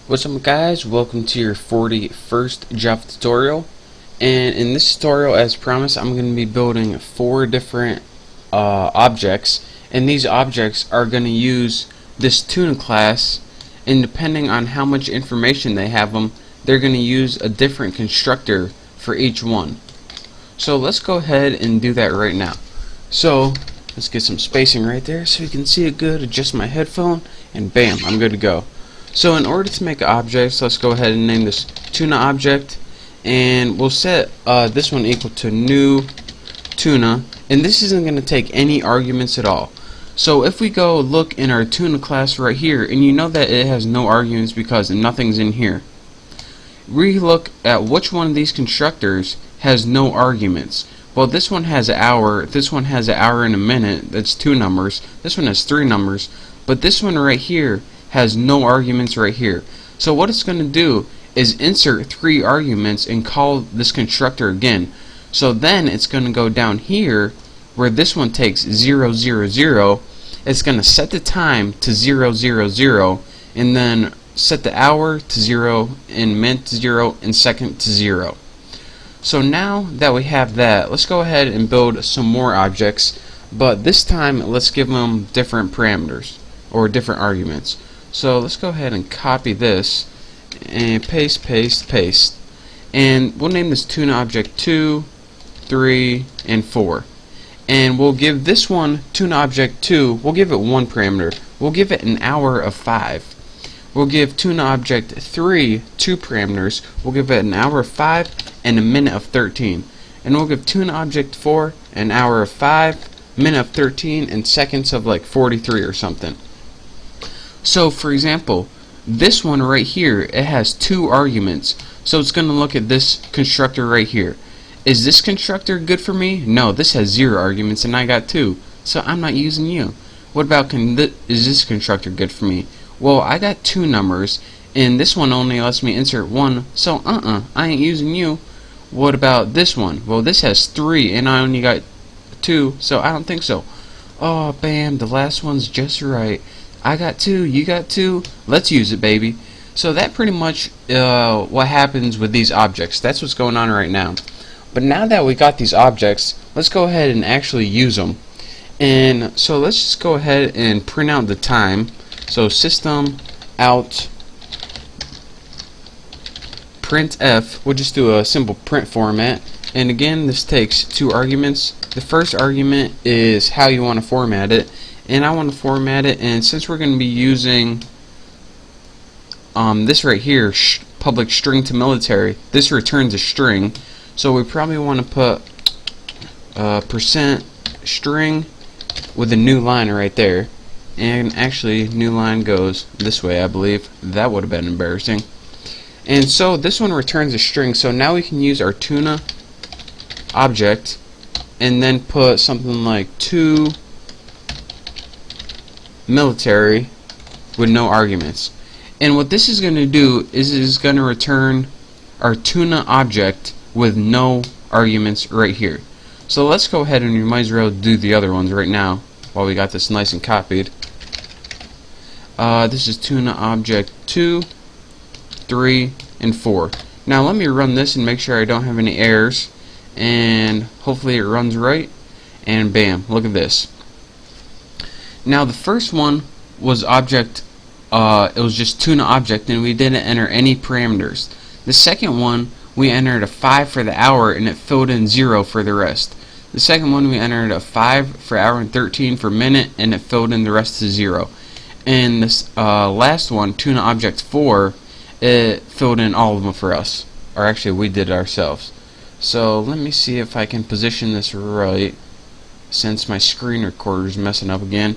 What's up guys, welcome to your 41st Java tutorial, and in this tutorial, as promised, I'm going to be building 4 different objects, and these objects are going to use this tuna class, and depending on how much information they have them, they're going to use a different constructor for each one. So let's go ahead and do that right now. So let's get some spacing right there so you can see it good, adjust my headphone, and bam, I'm good to go. So in order to make objects, let's go ahead and name this tuna object, and we'll set this one equal to new tuna, and this isn't going to take any arguments at all. So if we go look in our tuna class right here, and you know that it has no arguments because nothing's in here, we look at which one of these constructors has no arguments. Well, this one has an hour, this one has an hour and a minute, that's 2 numbers, this one has 3 numbers, but this one right here has no arguments right here. So what it's going to do is insert 3 arguments and call this constructor again. So then it's going to go down here where this one takes 0, 0, 0. It's going to set the time to 0, 0, 0, and then set the hour to 0, and minute to 0, and second to 0. So now that we have that, let's go ahead and build some more objects, but this time let's give them different parameters or different arguments. So let's go ahead and copy this and paste, paste, paste, and we'll name this tuna object 2, 3, and 4, and we'll give this one tuna object 2, we'll give it 1 parameter, we'll give it an hour of 5. We'll give tuna object 3 2 parameters, we'll give it an hour of 5 and a minute of 13, and we'll give tuna object 4 an hour of 5, minute of 13, and seconds of like 43 or something. So for example, this one right here, it has 2 arguments, so it's going to look at this constructor right here. Is this constructor good for me? No, this has 0 arguments and I got 2, so I'm not using you. What about is this constructor good for me? Well, I got 2 numbers and this one only lets me insert 1, so I ain't using you. What about this one? Well, this has 3 and I only got 2, so I don't think so. Oh, bam, the last one's just right. I got 2, you got 2, let's use it, baby. So that pretty much what happens with these objects. That's what's going on right now. But now that we got these objects, let's go ahead and actually use them. And so let's just go ahead and print out the time. So system out printf, we'll just do a simple print format, and again this takes 2 arguments. The first argument is how you want to format it, and I want to format it, and since we're going to be using this right here, public string to military, this returns a string, so we probably want to put percent string with a new line right there, and actually new line goes this way, I believe. That would have been embarrassing. And so this one returns a string, so now we can use our tuna object and then put something like 2 military with no arguments. And what this is going to do is it's going to return our tuna object with no arguments right here. So let's go ahead and we might as well do the other ones right now while we got this nice and copied. This is tuna object 2, 3, and 4. Now let me run this and make sure I don't have any errors, and hopefully it runs right, and bam, look at this. Now the first one was object, it was just tuna object, and we didn't enter any parameters. The second one we entered a 5 for the hour and it filled in 0 for the rest. The second one we entered a 5 for hour and 13 for minute and it filled in the rest to 0. And this last one, tuna object 4, it filled in all of them for us, or actually we did it ourselves. So let me see if I can position this right, since my screen recorder is messing up again.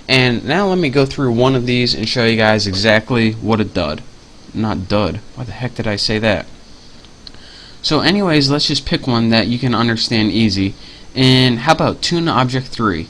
And now let me go through one of these and show you guys exactly what it did. Not dud. Why the heck did I say that? So anyways, let's just pick one that you can understand easy. And how about tuna object 3?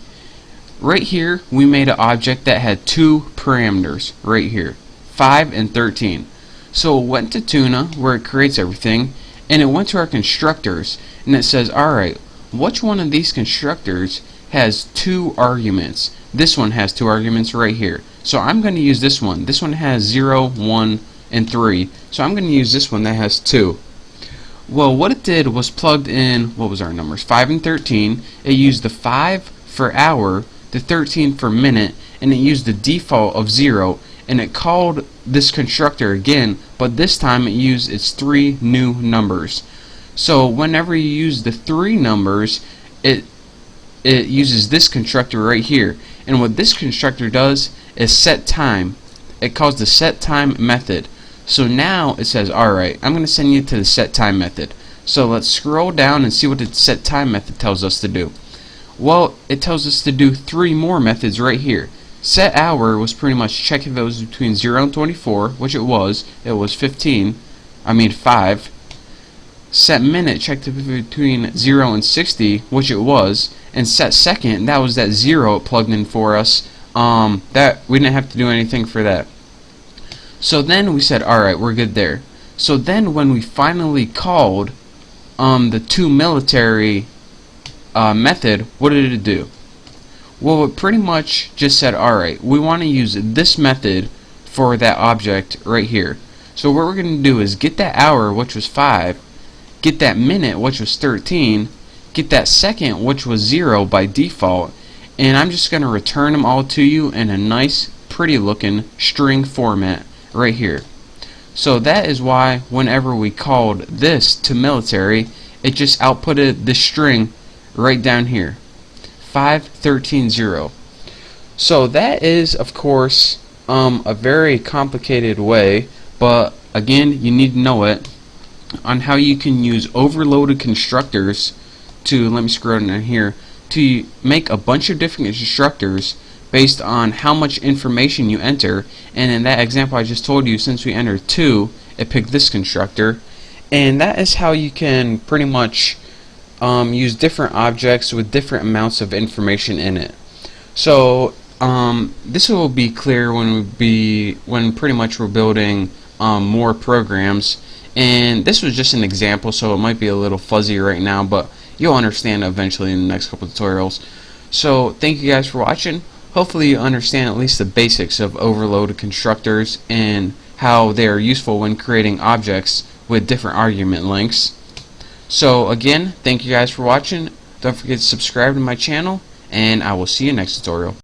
Right here we made an object that had 2 parameters right here, 5 and 13. So it went to tuna where it creates everything, and it went to our constructors and it says, alright, which one of these constructors has 2 arguments? This one has 2 arguments right here. So I'm going to use this one. This one has 0, 1, and 3. So I'm going to use this one that has 2. Well, what it did was plugged in, what was our numbers? 5 and 13. It used the 5 for hour, the 13 for minute, and it used the default of 0, and it called this constructor again, but this time it used its 3 new numbers. So whenever you use the 3 numbers, it uses this constructor right here, and what this constructor does is set time. It calls the set time method. So now it says, alright, I'm going to send you to the set time method. So let's scroll down and see what the set time method tells us to do. Well, it tells us to do 3 more methods right here. Set hour was pretty much check if it was between 0 and 24, which it was. It was 5. Set minute checked if it was between 0 and 60, which it was. And set second, that was that 0 it plugged in for us. That we didn't have to do anything for that. So then we said, alright, we're good there. So then when we finally called the 2 military method, what did it do? Well, it pretty much just said, alright, we want to use this method for that object right here. So what we're going to do is get that hour, which was 5, get that minute, which was 13, get that second, which was 0 by default, and I'm just going to return them all to you in a nice, pretty looking string format right here. So that is why whenever we called this to military, it just outputted the string right down here, 5130. So that is, of course, a very complicated way, but again, you need to know it, on how you can use overloaded constructors to, let me scroll down here, to make a bunch of different constructors based on how much information you enter. And in that example I just told you, since we entered 2, it picked this constructor. And that is how you can pretty much use different objects with different amounts of information in it. So this will be clear when pretty much we're building more programs. And this was just an example, so it might be a little fuzzy right now, but you'll understand eventually in the next couple of tutorials. So thank you guys for watching. Hopefully you understand at least the basics of overloaded constructors and how they are useful when creating objects with different argument lengths. So again, thank you guys for watching. Don't forget to subscribe to my channel, and I will see you next tutorial.